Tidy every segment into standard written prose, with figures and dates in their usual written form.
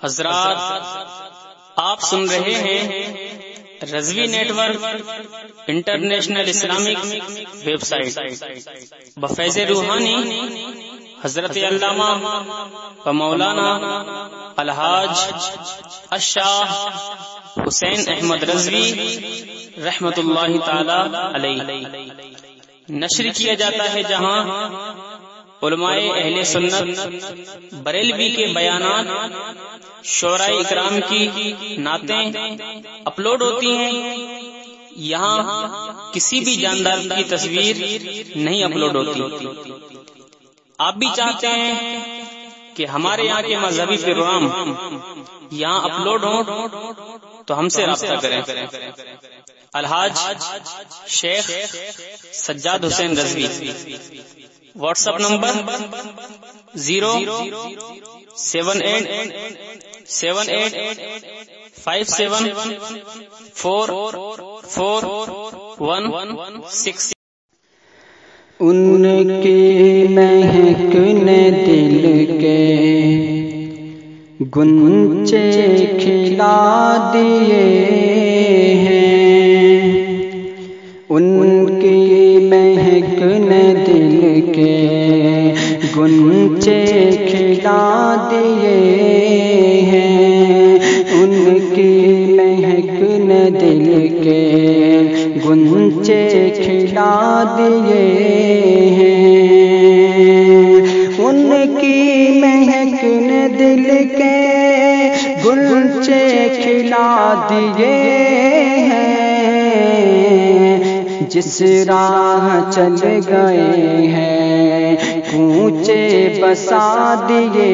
حضرات، آپ سن رہے ہیں Rizvi network international Islamic website بفیض روحانی حضرت علامہ و مولانا الحاج الشاہ حسین احمد رضوی رحمت اللہ تعالی علیہ نشر کیا جاتا ہے، جہاں علماء اہل سنت بریلوی کے بیانات، شعراء اکرام کی نعتیں اپلوڈ ہوتی ہیں۔ یہاں کسی بھی جاندار کی تصویر نہیں اپلوڈ ہوتی۔ آپ بھی چاہتے ہیں کہ ہمارے یہاں کے مذہبی پروگرام یہاں اپلوڈ ہوں تو ہم سے رابطہ کریں۔ الحاج شیخ سجاد حسین رضوی، واٹس ایپ نمبر 07878574416۔ ان کی مہک نے دل کے گنچے کھلا دیے ہیں، ان کی مہک نے دل کے گنچے کھلا دیے ہیں، ان کی مہک نے دل کے گنچے کھلا دیے ہیں، ان کی مہک نے دل کے گنچے کھلا دیے ہیں، جس راہ چل گئے ہیں کوچے بسا دیے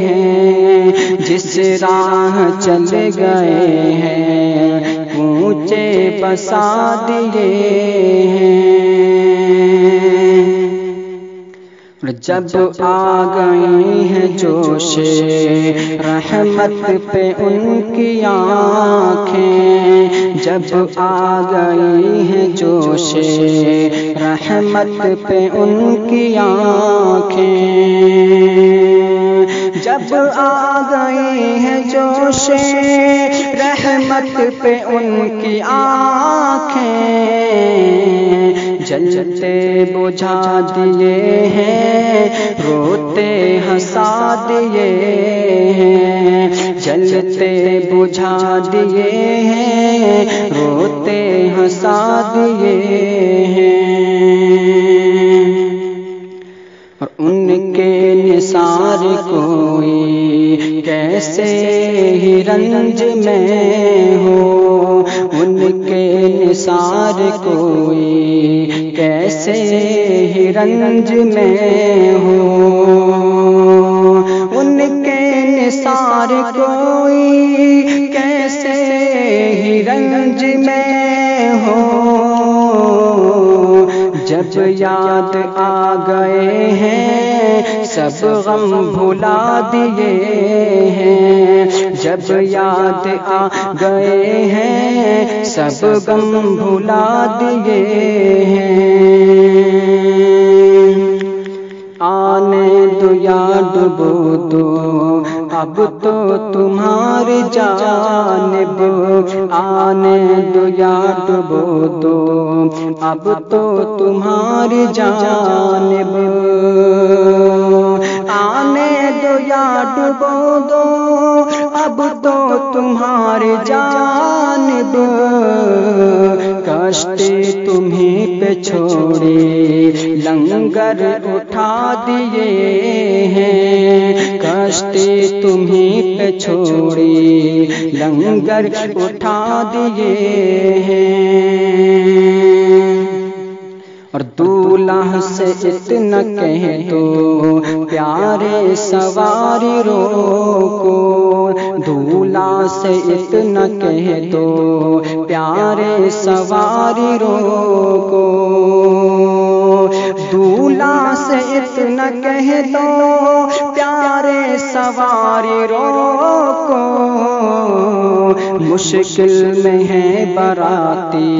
ہیں، جس راہ چل گئے ہیں کوچے بسا دیے ہیں۔ جب آ گئی ہیں جوش رحمت پہ ان کی آنکھیں، جب آ گئی ہیں جوش رحمت پہ ان کی آنکھیں، جب آ گئی ہیں جوش رحمت پہ ان کی آنکھیں، جلتے بجھا دیے ہیں روتے ہنسا دیے ہیں، جلتے بجھا دیے ہیں روتے ہنسا دیے ہیں، اور ان کے نثار کوئی کیسے ہی رنج میں ہو، ان کے نثار کوئی کیسے ہی رنج میں ہو، ان کے نثار کوئی کیسے ہی رنج میں ہو، جب یاد آ گئے ہیں سب غم بھلا دیے ہیں، جب یاد آ گئے ہیں سب غم بھلا دیے ہیں، آنے دو یا ڈبو دو اب تو تمہاری جانب، آنے دو یا ڈبو دو اب تو تمہاری جانب، آنے دو یا ڈبو دو اب تو تمہاری جانب، کشتی تمہیں پہ چھوڑی لنگر اٹھا دیے ہیں، کشتی تمہیں پہ چھوڑی لنگر اٹھا دیے ہیں، اور دولہا سے اتنا کہہ دو پیارے سواری روکو، دولہا سے اتنا کہہ دو پیارے سواری روکو، دولہا سے اتنا کہہ دو پیارے سواری روکو، مشکل میں ہے براتی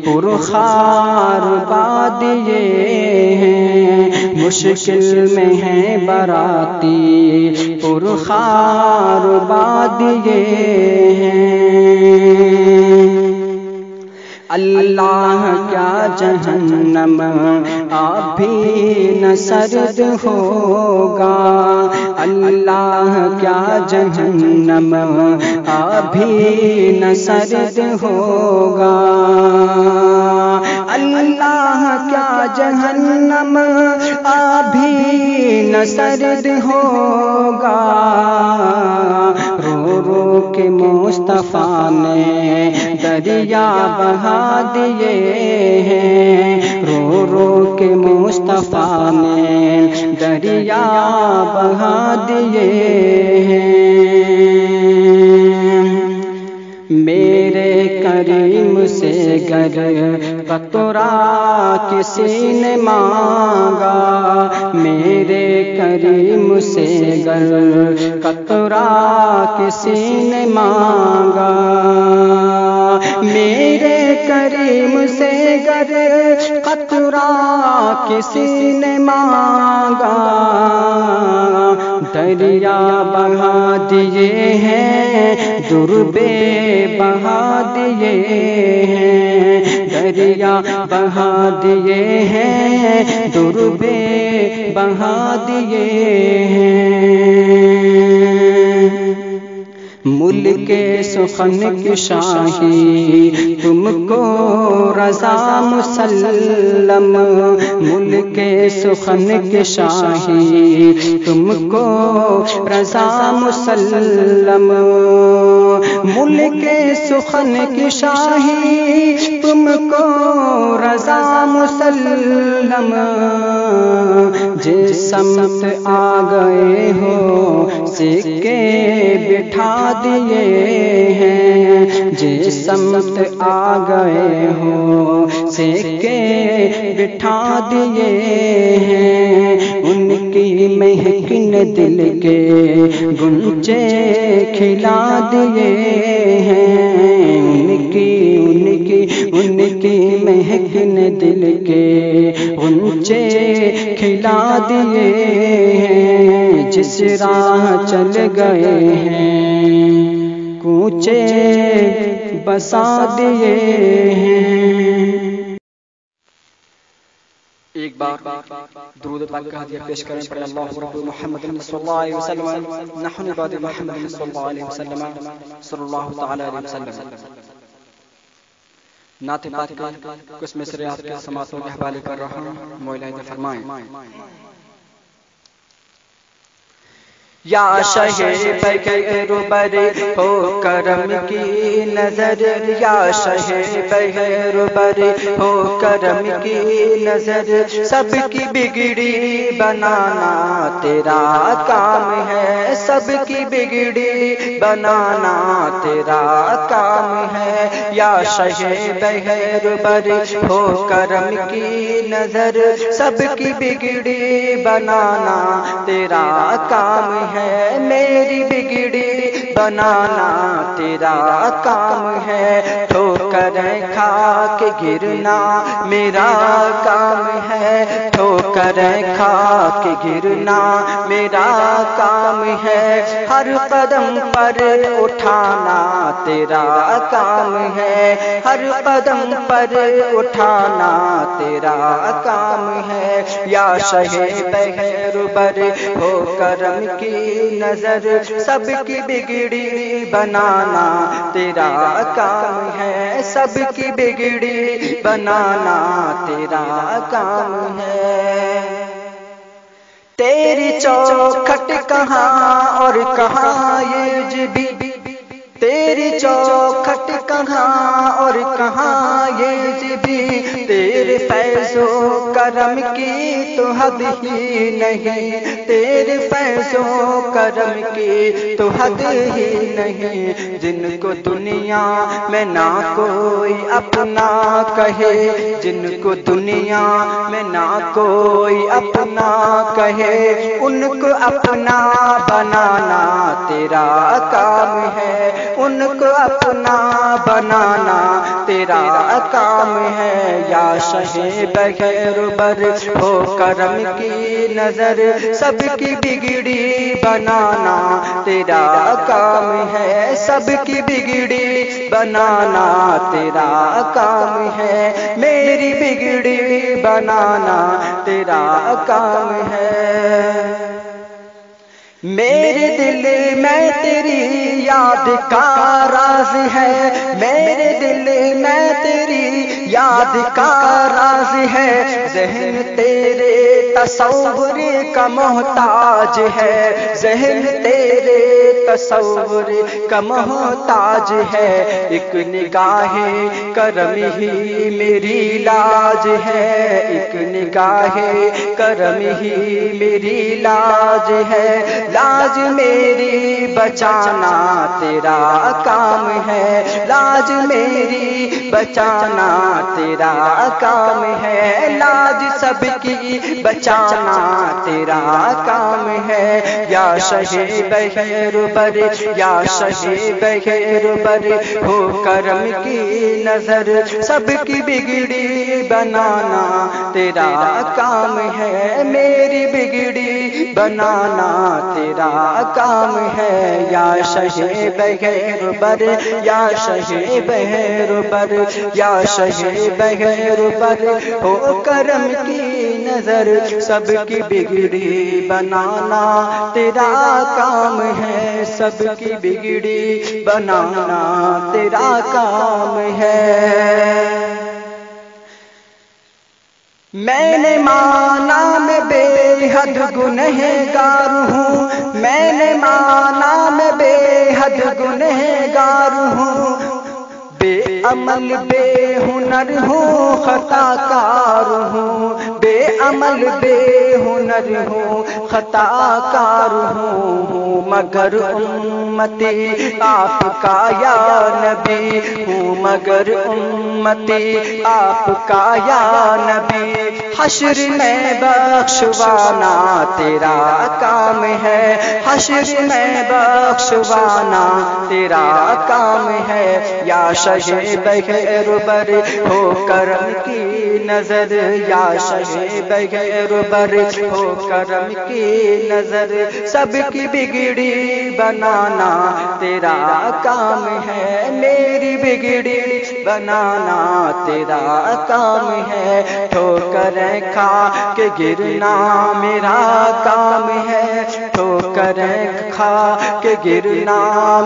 پرخار بادیے ہیں، مشکل میں ہے براتی پرخار بادیے اللہ کیا جہنم ابھی نہ سرد ہوگا، اللہ کیا جہنم ابھی نہ سرد ہوگا، اللہ کیا جہنم ابھی نہ سرد ہوگا، رو رو کے مصطفیٰ نے دریا بہا دیے ہیں، رو رو کے مصطفیٰ نے دریا بہا دیے ہیں، میرے کریم سے گر قطرہ کسی نے مانگا، میرے کریم سے گر قطرہ کسی نے مانگا، میرے کریم سے گر قطرہ کسی نے مانگا، دریا بہا دیے ہیں، دربے بہا دیے ہیں، دریا بہا دیے ہیں، دربے بہا دیے ہیں، ملک سخن کی شاہی تم کو رضا مسلم، ملک سخن کی شاہی تم کو رضا مسلم، ملک سخن کی شاہی تم کو رضا مسلم، جس سمت آ گئے ہو سکے بٹھا دیے ہیں، جس سمت آ گئے ہو سکے بٹھا دیے ہیں، ان کی مہکن دل کے گنچے کھلا دیے ہیں، ان کی مہکن دل کے گنچے کھلا دیے ہیں، جس راہ چل گئے ہیں کوچے بسا دیے ہیں۔ ایک بار درود پاک کا ہدیہ پیش کریں پر اللہ رب محمد صلی اللہ علیہ وسلم، نحن عباد محمد صلی اللہ علیہ وسلم صلی اللہ تعالی علیہ وسلم۔ نعت پاک کا کچھ مصرے آپ کے سماعتوں کے حوالے کر رہا ہوں، مولا فرمائیں۔ یا شہ بغیر بر ہو کرم کی نظر، یا شہ بغیر بر ہو کرم کی نظر، سب کی بگڑی بنانا تیرا کام ہے، سب کی بگڑی بنانا تیرا کام ہے، یا شہ بغیر بر ہو کرم کی نظر، سب کی بگڑی بنانا تیرا کام ہے، میری بگڑی بنانا تیرا کام ہے، ٹھوکریں کھا کے گرنا میرا کام ہے، ٹھوکریں کھا کے گرنا میرا کام ہے، ہر قدم پر اٹھانا تیرا کام ہے، ہر قدم پر اٹھانا تیرا کام ہے، یا شہ بغیر بر ہو کرم کی نظر، سب کی بگڑی بنانا تیرا کام ہے، سب کی بگڑی بنانا تیرا کام ہے، تیری چوکھٹ کہاں اور کہاں یہ جبی، تیری چوکھٹ کہاں اور کہاں یہ جبی، تیرے فیض و کرم کی تو حد ہی نہیں، تیرے فیض و کرم کی تو حد ہی نہیں، جن کو دنیا میں نہ کوئی اپنا کہے، جن کو دنیا میں نہ کوئی اپنا کہے، ان کو اپنا بنانا تیرا کام ہے، ان کو اپنا بنانا تیرا کام ہے، یا شہ بغیر بر ہو کرم کی نظر، سب کی بگڑی بنانا تیرا کام ہے، سب کی بگڑی بنانا تیرا کام ہے، میری بگڑی بنانا تیرا کام ہے۔ میرے دل میں تیری یاد کا راز ہے، میرے دل میں تیری یاد کا راز ہے، ذہن تیرے تصور کا محتاج ہے، ذہن تیرے تصور کا محتاج ہے، ایک نگاہ کرم ہی میری لاج ہے، ایک نگاہ کرم ہی میری لاج ہے، لاج میری بچانا تیرا کام ہے، لاج میری بچانا تیرا کام ہے، لاج سب کی بچانا تیرا کام ہے، یا شہ بغیر بر، یا شہ بغیر بر ہو کرم کی نظر، سب کی بگڑی بنانا تیرا کام ہے، میری بگڑی بنانا تیرا کام ہے، یا شہ بغیر بر، یا شہ بغیر بر، یا شہ بغیر بر ہو کرم کی نظر، سب کی بگڑی بنانا تیرا کام ہے، سب کی بگڑی بنانا تیرا کام ہے۔ میں نے مانا میں بے حد گنہگار ہوں، میں نے مانا میں بے حد گنہگار ہوں، بے عمل بے ہنر ہوں، خطا کار ہوں، بے عمل بے ہنر ہوں، خطا کار ہوں، مگر امتی آپ کا یا نبی ہوں، مگر امتی آپ کا یا نبی، حشر میں بخشوانا تیرا کام ہے، حشر میں بخشوانا تیرا کام ہے، یا شہ بغیر بر ہو کرم کی نظر، یا شہ بغیر بر ہو کرم کی نظر، سب کی بگڑی بنانا تیرا کام ہے، میری بگڑی بنانا تیرا کام ہے، ٹھوکریں کھا کے گرنا میرا کام ہے، ٹھوکریں کھا کے گرنا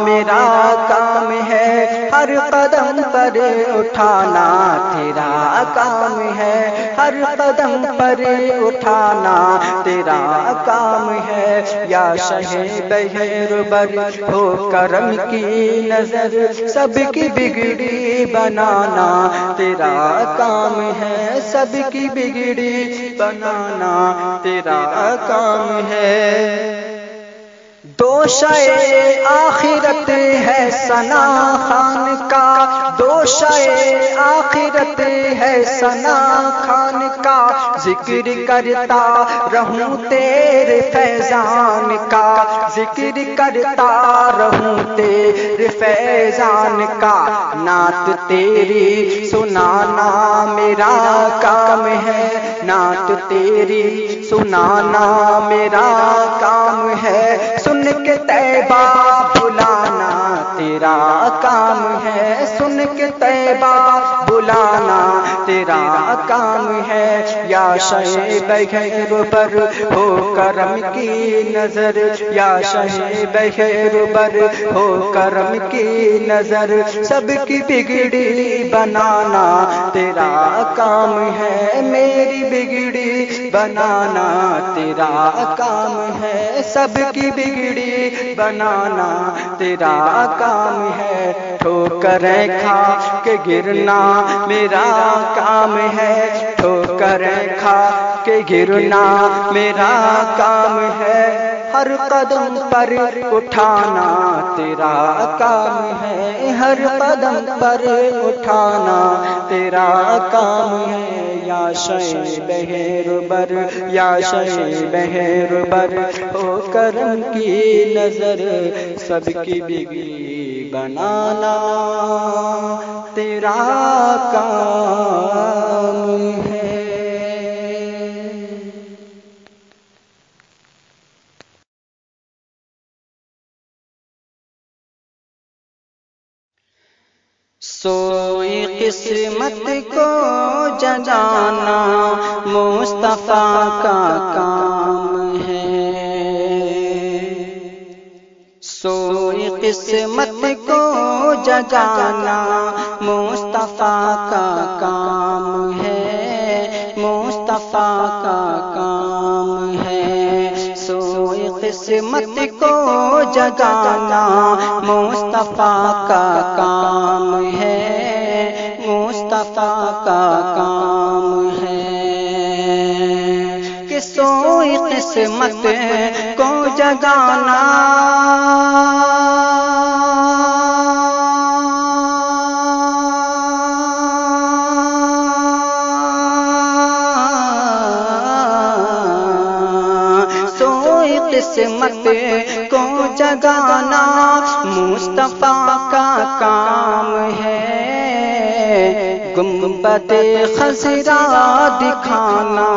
میرا کام ہے، ہر قدم پر اٹھانا تیرا کام ہے، ہر قدم پر اٹھانا تیرا کام ہے، یا شہ بغیر بر ہو کرم کی نظر، سب کی بگڑی بنانا تیرا کام ہے، سب کی بگڑی بنانا تیرا کام ہے۔ دوشہ آخرت ہے ثنا خان کا، دوشہ آخرت ہے ثنا خان کا، ذکر کرتا رہوں تیرے فیضان کا، ذکر کرتا رہوں تیرے فیضان کا، نعت تیری سنانا میرا کام ہے، نعت تیری سنانا میرا کام ہے، سن کے طیبہ بلانا تیرا کام ہے، سن کے طیبہ بلانا تیرا کام ہے، یا شہ بغیر بر ہو کرم کی نظر، یا شہ بغیر بر ہو کرم کی نظر، سب کی بگڑی بنانا تیرا کام ہے، میری بگڑی بنانا تیرا کام ہے، سب کی بگڑی بنانا تیرا کام ہے، ٹھوکریں کھا کے گرنا میرا کام ہے، ٹھوکریں کھا کے گرنا میرا کام ہے، ہر قدم پر اٹھانا تیرا کام ہے، ہر قدم پر اٹھانا تیرا کام ہے، یا شے بہربر یا شے بہربر ہو کرم کی نظر سب کی بگڑی بنانا تیرا کام ہے۔ سوئی قسمت کو جگانا مصطفیٰ کا کام ہے، سوئی قسمت کو جگانا مصطفیٰ کا کام ہے، مصطفیٰ کا کام ہے، سوئی قسمت کو جگانا مصطفیٰ کا کام ہے، مصطفیٰ کا کام ہے، کہ سوئی قسمت کو جگانا قسمت کو جگانا مصطفیٰ کا کام ہے، گنبد خضرا دکھانا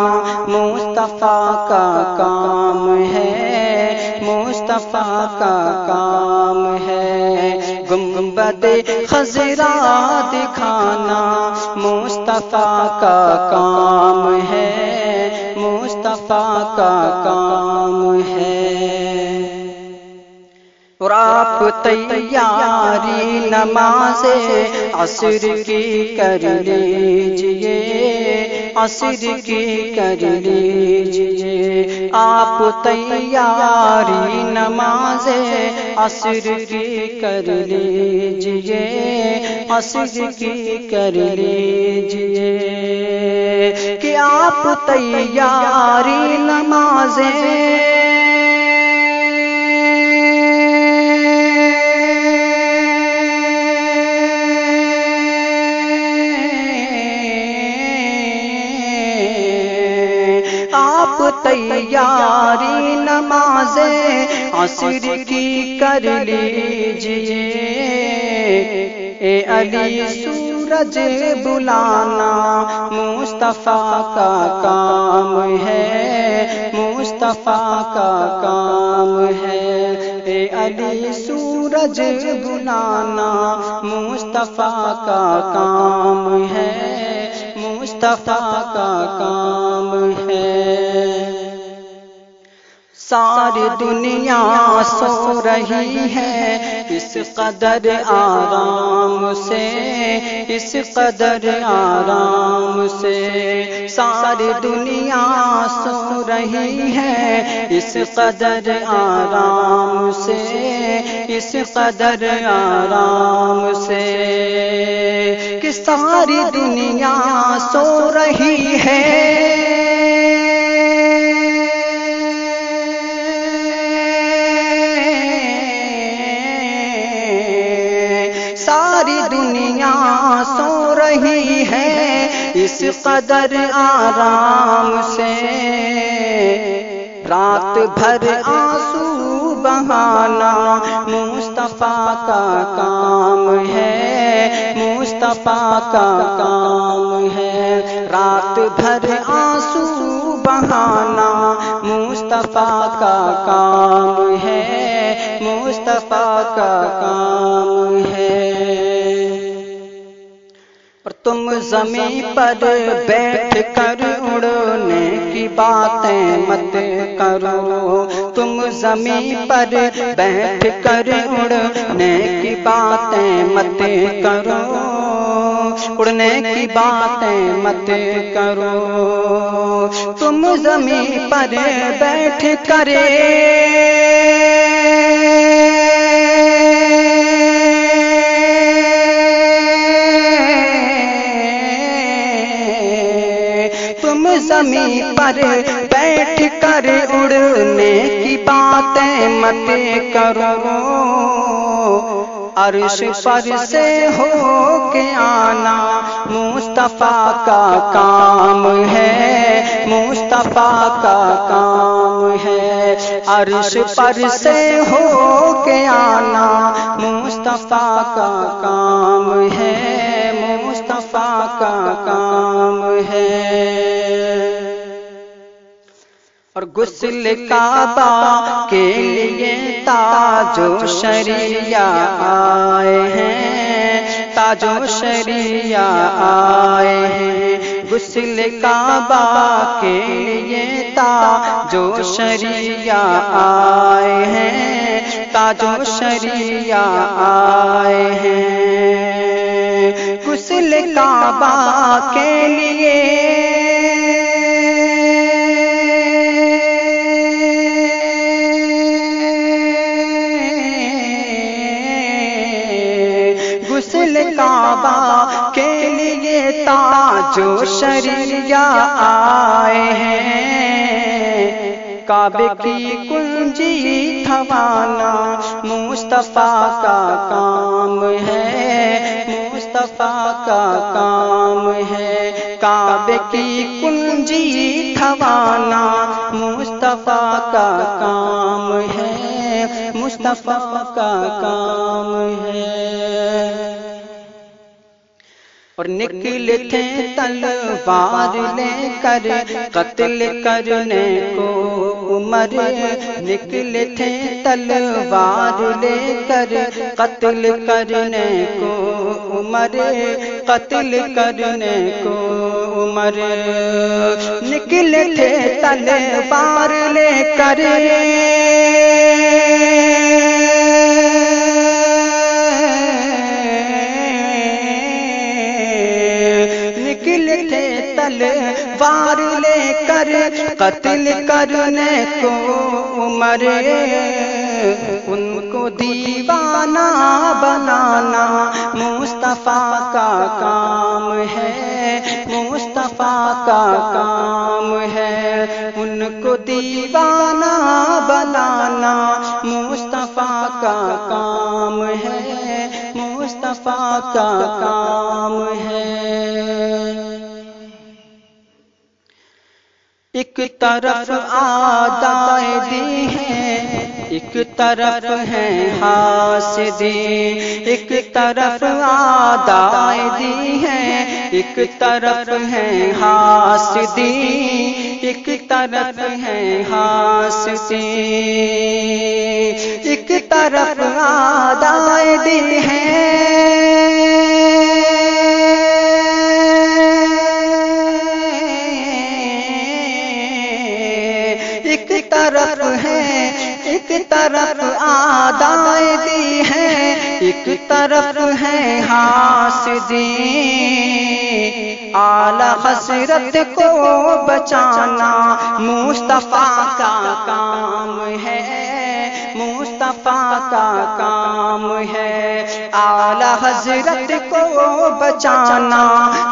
مصطفیٰ کا کام ہے، مصطفیٰ کا کام ہے، گنبد خضرا دکھانا مصطفیٰ کا کام ہے، مصطفیٰ کا کام ہے۔ اور آپ تیاری نماز عصر کی کر لیجئے، عصر کی کر لیجئے، آپ تیاری نماز عصر کی کر لیجئے، عصر کی کر لیجئے، کہ آپ تیاری نماز تیاری نماز عصر کی کر لیجئے، اے علی سورج بلانا مصطفیٰ کا کام ہے، مصطفیٰ کا کام ہے، اے علی سورج بلانا مصطفیٰ کا کام ہے، مصطفیٰ کا کام ہے۔ ساری دنیا سو رہی ہے اس قدر آرام سے، اس قدر آرام سے، ساری دنیا سو رہی ہے اس قدر آرام سے، اس قدر آرام سے، کہ ساری دنیا سو رہی ہے سو رہی ہے اس قدر آرام سے، رات بھر آنسو بہانا مصطفیٰ کا کام ہے، مصطفیٰ کا کام ہے، رات بھر آنسو بہانا مصطفیٰ کا کام ہے، مصطفیٰ کا کام ہے۔ اور تم زمین پر بیٹھ کر اڑنے کی باتیں مت کرو، تم زمین پر بیٹھ کر اڑنے کی باتیں مت کرو، اڑنے کی باتیں مت کرو، تم زمین پر بیٹھ کر زمین پر بیٹھ کر اڑنے کی باتیں مت کرو، عرش پر سے ہو کے آنا مصطفیٰ کا کام ہے، مصطفیٰ کا کام ہے، عرش پر سے ہو کے آنا مصطفیٰ کا کام ہے، مصطفیٰ کا کام ہے۔ اور غسل کعبہ کے لیے تاج و شریعہ آئے ہیں، تاج و شریعہ آئے ہیں، غسل کعبہ کے لیے تاج و شریعہ آئے ہیں، تاج و شریعہ آئے ہیں، غسل کعبہ کے لیے غسل کعبہ کے لیے تاج و شریعہ آئے ہیں، کعبے کی کنجی تھوانا مصطفیٰ کا کام ہے، مصطفیٰ کا کام ہے، کعبے کی کنجی تھوانا مصطفیٰ کا کام ہے، مصطفیٰ کا کام ہے۔ اور نکلے تھے تلوار لے کر قتل کرنے کو عمر، نکلے تھے تلوار لے کر قتل کرنے کو عمر، قتل کرنے کو عمر، نکلے تھے تلوار لے کر تلوار لے کر قتل کرنے کو عمر، ان کو دیوانہ بنانا مصطفیٰ کا کام ہے، مصطفیٰ کا کام ہے، ان کو دیوانہ بنانا مصطفیٰ کا کام ہے، مصطفیٰ کا کام ہے۔ ایک طرف آدائے ہیں، ایک طرف ہیں حاسدی، ایک طرف آدائے ہیں، ایک طرف ہیں حاسدی، ایک طرف ہیں حاسدی، ایک طرف آدائے ہیں، ایک طرف ہے، ایک طرف آدائے ہیں، ایک طرف ہے حاسدی، اعلی حضرت کو بچانا مصطفیٰ کا کام ہے، مصطفیٰ کا کام ہے، اعلی حضرت کو بچانا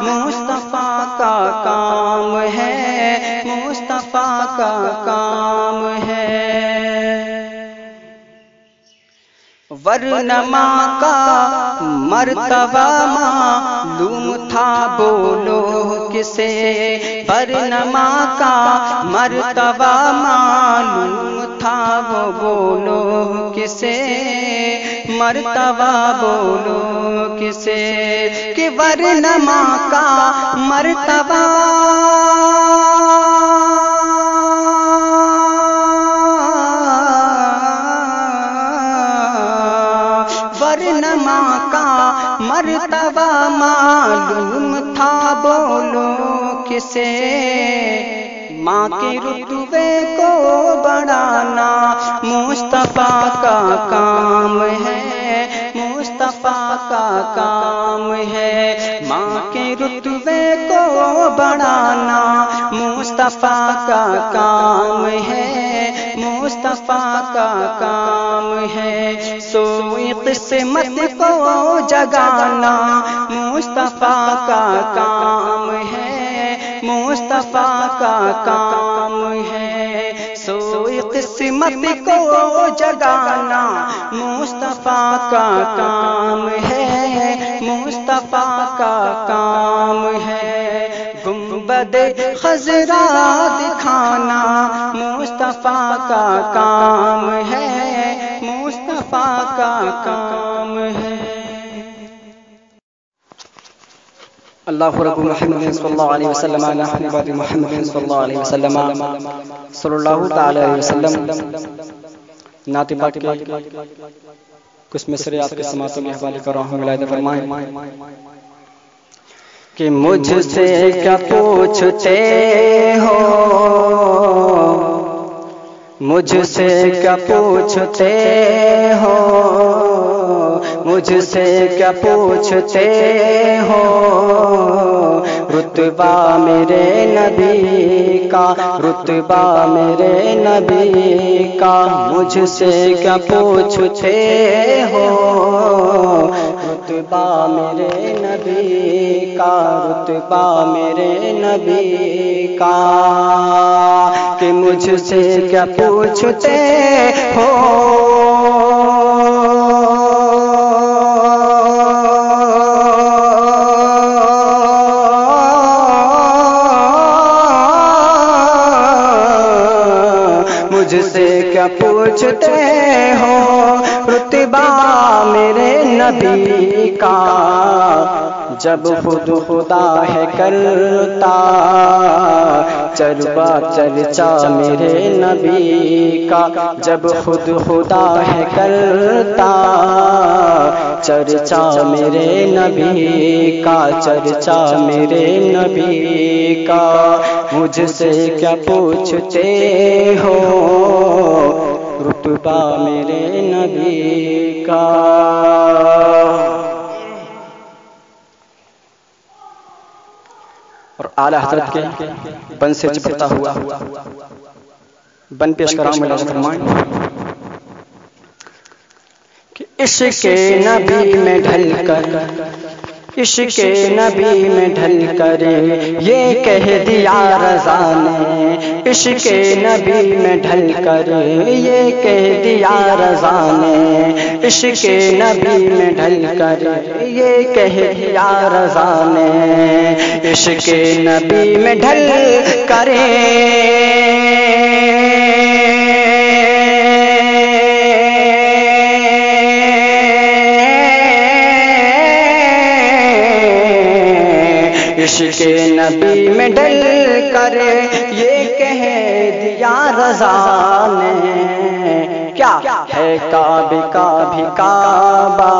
مصطفیٰ کا کام ہے، مصطفیٰ کا کام ہے۔ ورنہ ماں کا مرتبہ معلوم تھا بولو کسے، ورنہ ماں کا مرتبہ معلوم تھا وہ بولو کسے، مرتبہ بولو کسے، کہ ورنہ ماں کا مرتبہ مرتبہ معلوم تھا بولو کسے، ماں کے رتبے کو بڑھانا مصطفیٰ کا کام ہے، مصطفیٰ کا کام ہے، ماں کے رتبے کو بڑھانا مصطفیٰ کا کام ہے، مصطفیٰ کا کام ہے، سوئی قسمت کو جگانا مصطفیٰ کا کام ہے، مصطفیٰ کا کام ہے، سوئی قسمت کو جگانا مصطفیٰ مصطفیٰ کا کام ہے، مصطفیٰ کا کام ہے، گنبد خضرا دکھانا مصطفیٰ کا کام ہے، مصطفیٰ کا کام ہے۔ اللہ رب محمد صلی اللہ علیہ وسلم نحن بعد محمد صلی اللہ علیہ وسلم صلی اللہ تعالی علیہ وسلم۔ نعت پاک کے کچھ مصرے آپ کے سماعتوں میں حوالے کر رہا ہوں، ملائدہ فرمائیں کہ مجھ سے کیا پوچھتے ہو، مجھ سے کیا پوچھتے ہو، مجھ سے کیا پوچھتے ہو، رتبہ میرے نبی کا، رتبہ میرے نبی کا، مجھ سے کیا پوچھتے ہو، رتبہ میرے نبی کا، رتبہ میرے نبی کا، کہ مجھ سے کیا پوچھتے ہو، مجھ سے کیا پوچھتے ہو، رتبہ میرے نبی کا، جب خود خدا ہے کرتا چربا چرچا میرے نبی کا، جب خود خدا ہے کرتا چرچا میرے نبی کا، چرچا میرے نبی کا، مجھ سے کیا پوچھتے ہو، رتبہ میرے نبی کا۔ اور اعلیٰ حضرت کے بن سے چپتا ہوا بن پیش کر رہا ہوں، ملائدہ فرمائیں کہ عشق نبی میں ڈھل کر، عشق نبی میں ڈھل کر یہ کہہ دیا رضا نے، عشق نبی میں ڈھل کر یہ کہہ دیا رضا نے، عشق نبی میں ڈھل کر یہ کہہ دیا رضا نے، عشق نبی میں ڈھل کر عشق نبی میں ڈل کر یہ کہہ دیا رضا نے، کیا ہے کعبے کا بھی کعبہ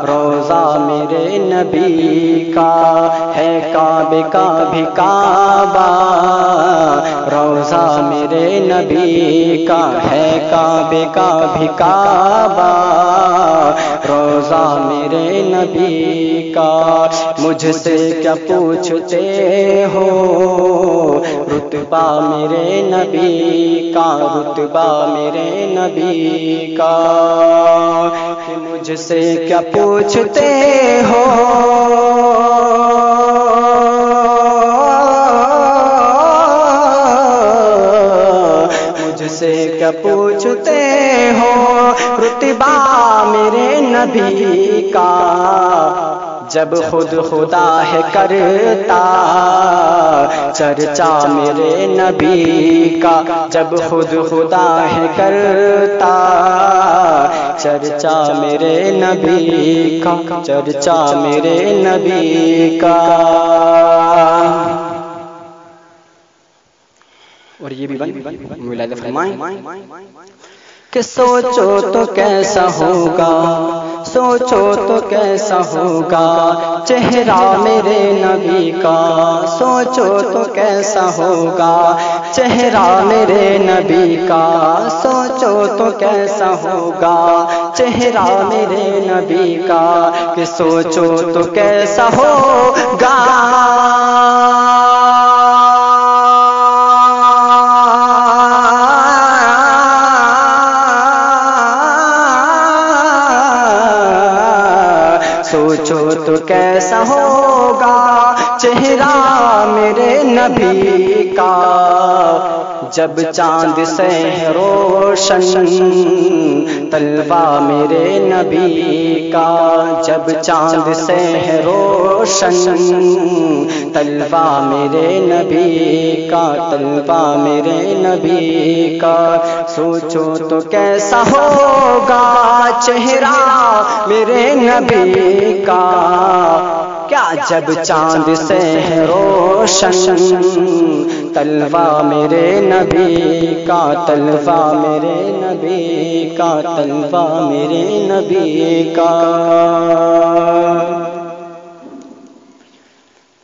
روضہ میرے نبی کا، ہے کعبے کا بھی کعبہ روضہ میرے نبی کا، ہے کعبے کا بھی کعبہ روضہ میرے نبی کا، مجھ سے کیا پوچھتے ہو، رتبہ میرے نبی کا، رتبہ میرے نبی کا، کہ مجھ سے کیا پوچھتے ہو، مجھ سے کیا پوچھتے ہو، رتبہ میرے نبی کا، جب خود خدا ہے کرتا چرچا میرے نبی کا، جب خود خدا ہے کرتا چرچا میرے نبی کا، چرچا میرے نبی کا۔ اور یہ بھی بن ملائدہ فرمائیں کہ سوچو تو کیسا ہوگا، سوچو تو کیسا ہوگا چہرہ میرے نبی کا، سوچو تو کیسا ہوگا چہرہ میرے نبی کا، سوچو تو کیسا ہوگا چہرہ میرے نبی کا، کہ سوچو تو کیسا ہوگا سوچو تو کیسا ہوگا چہرہ میرے نبی کا، جب چاند سے ہے روشن طلبہ میرے نبی کا، جب چاند سے ہے روشن طلبہ میرے نبی کا، طلبہ میرے نبی کا، سوچو تو کیسا ہوگا چہرہ میرے نبی کا، کیا جب چاند سے ہے روشن طلبہ میرے نبی کا، طلبہ میرے نبی کا، طلبہ میرے نبی کا۔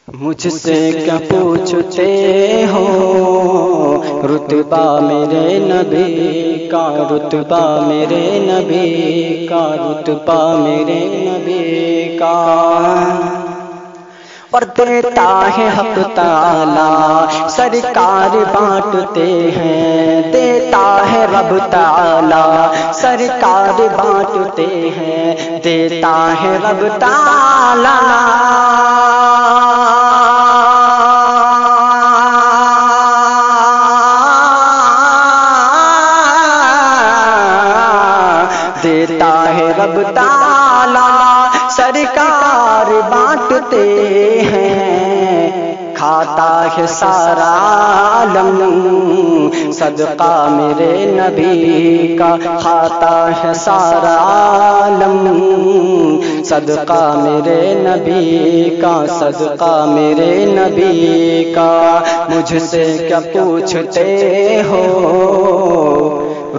مجھ سے کیا پوچھتے ہو رتبہ میرے نبی کا، رتبہ میرے نبی کا، رتبہ میرے نبی کا، اور دیتا ہے حق تعالی سرکار بانٹتے ہیں، دیتا ہے رب تعالی سرکار بانٹتے ہیں، دیتا ہے رب تعالی دیتا ہے رب تعالی سرکار بانٹتے ہیں، کھاتا ہے سارا عالم صدقہ میرے نبی کا، کھاتا ہے سارا عالم صدقہ میرے نبی کا، صدقہ میرے نبی کا۔ مجھ سے کیا پوچھتے ہو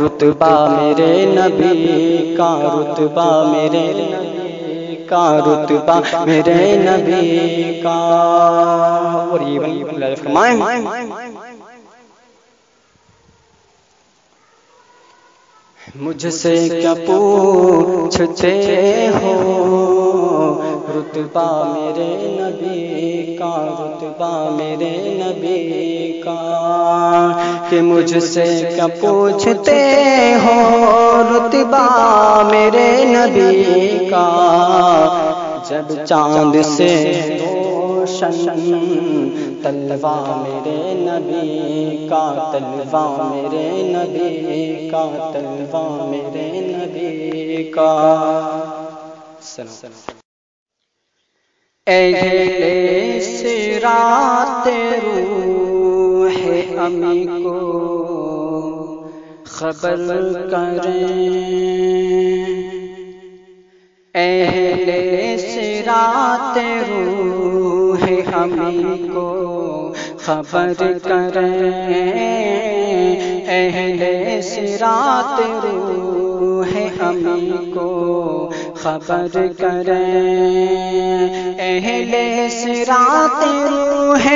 رتبہ میرے نبی کا، رتبہ میرے نبی کا، رتبہ میرے نبی کا۔ اور یہ فرمائیں مجھ سے کیا پوچھتے ہو رتبہ میرے نبی کا، رتبہ میرے نبی کا، کہ مجھ سے کیا پوچھتے ہو رتبہ میرے نبی کا، جب چاند سے روشن طلبہ میرے نبی کا، طلبہ میرے نبی کا، طلبہ میرے نبی کا۔ اہل صراط روح امی کو خبر کریں، اہل صراط روح امی کو خبر کریں، اہل صراط روح امی کو خبر کریں، اہل صراط روح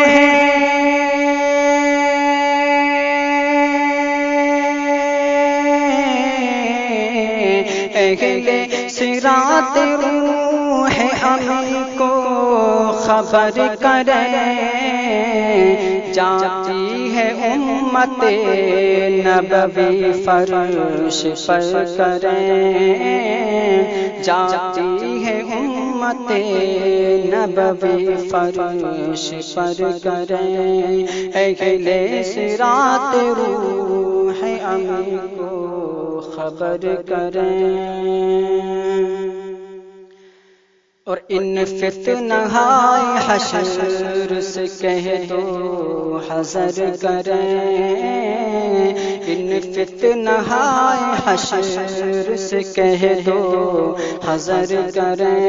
اہل صراط روح امی کو خبر کریں، جاتی ہے امت نبوی فرش پر کریں، جاتی ہے امت نبوی فرش پر کریں، اہل صراط روح امی کو خبر کریں، اور ان فتنہائے حشر سے کہہ دو حذر کریں، ان فتنہائے حشر سے کہہ دو حذر کریں،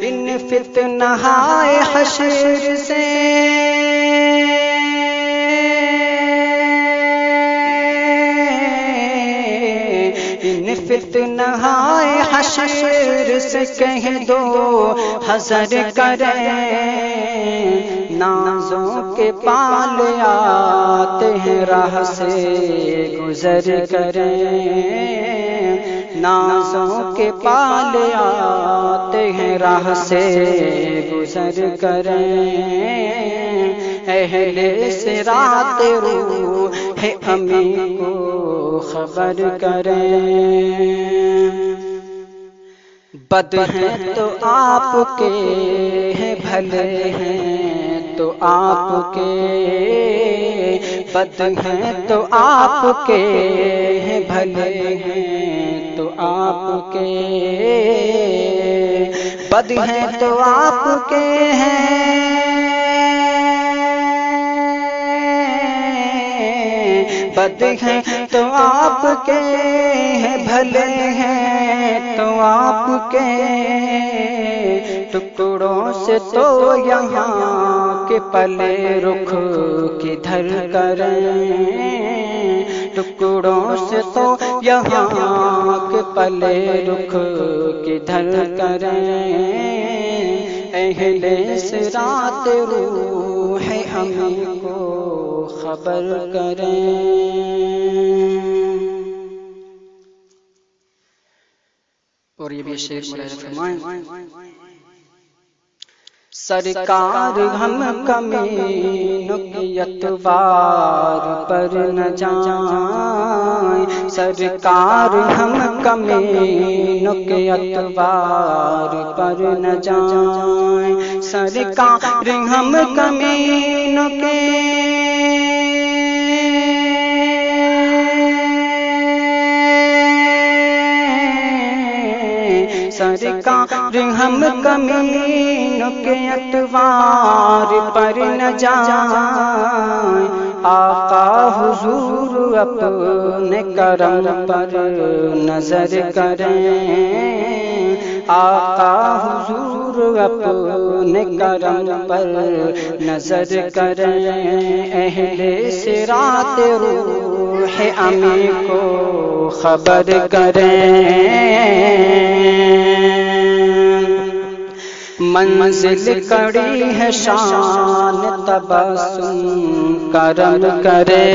ان فتنہائے حشر سے فتنہائے حشر سے کہہ دو حذر کریں، نازوں کے پال آتے ہیں راہ سے گزر کریں، نازوں کے پال آتے ہیں راہ سے گزر کریں، اہل صراط روح امی کو خبر کریں، بد ہیں تو آپ کے ہیں، بھلے ہیں تو آپ کے، بد ہیں تو آپ کے ہیں، بھلے ہیں تو آپ کے، بد ہیں تو آپ کے ہیں، بد ہیں تو آپ کے ہیں، بھلے ہیں تو آپ کے، ٹکڑوں سے تو یہاں کے پلے رخ کدھر کریں، ٹکڑوں سے تو یہاں کے پلے رخ کدھر کریں، اہل صراط روح ہمیں کو خبر کریں۔ اور یہ بھی شعر ملاحظہ فرمائیں، سرکار ہم کمینوں کی اتوار پر نہ جائیں، سرکار ہم کمینوں کے اتوار پر نہ جائیں، سرکار ہم کمینوں کے سرکار ہم کمینوں کے اتوار پر نہ جائیں، آقا حضور اپنے کرم پر نظر کریں، آقا حضور اپنے کرم پر نظر کریں، اہل صراط روح امی کو خبر کریں، منزل کڑی ہے شان تبسم کرم کرے،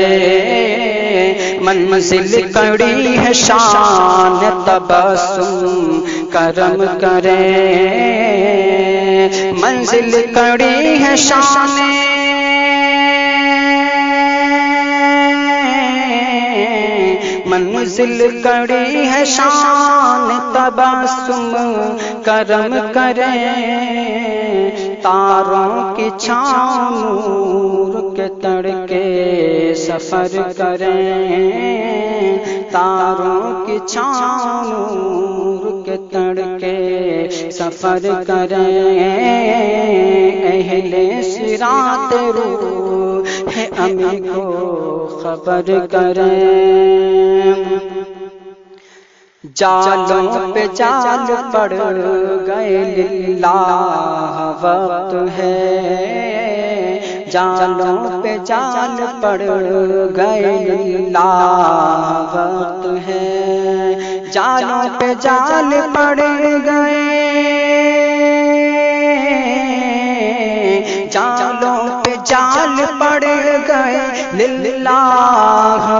منزل کڑی ہے شان تبسم کرم کرے، منزل کڑی ہے شان منزل کڑی ہے شان تبسم کرم کریں، تاروں کی چھاؤں نور کے تڑکے سفر کریں، تاروں کی چھاؤں نور کے تڑکے سفر کریں، اہل صراط روح امی کو خبر کریں، جالوں پہ جال پڑ گئے للہ وقت ہے، جالوں پہ جال پڑ گئے للہ وقت ہے، جالوں پہ جال پڑ گئے، جالوں پہ جال پڑ گئے للہ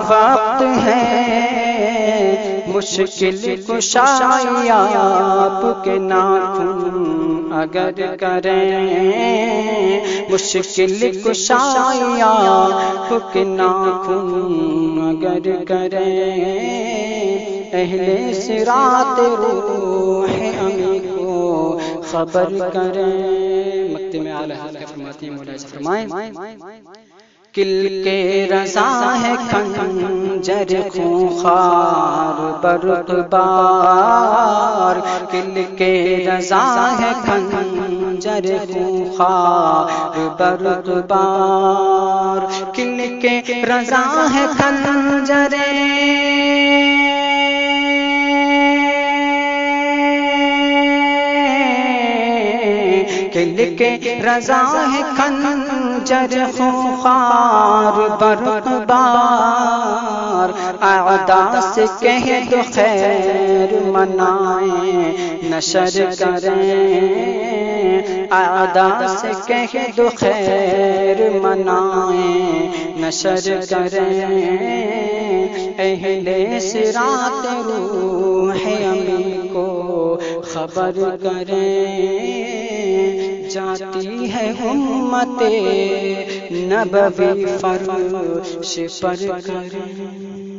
وقت ہے، مشکل کشائی آپ کے ناخن اگر کریں، مشکل کشائی آپ کے ناخن اگر کریں، اہل صراط روح امی کو خبر کریں۔ مکتے میں اعلیٰ حضرت فرماتی ہیں، ملاحظہ فرمائیں، کل کے رضا ہے خنجر خونخوار برق بار، کل کے رضا ہے خنجر خونخوار برق بار، کل کے رضا ہے خنجر کل کے رضا ہے خنجر خونخوار برق بار، اعداء سے کہہ دو خیر منائیں نشر کریں، اعداء سے کہہ دو خیر منائیں نشر کریں، اہل صراط روح امی کو خبر کریں، جاتی ہے امت نبوی فرش پر کریں۔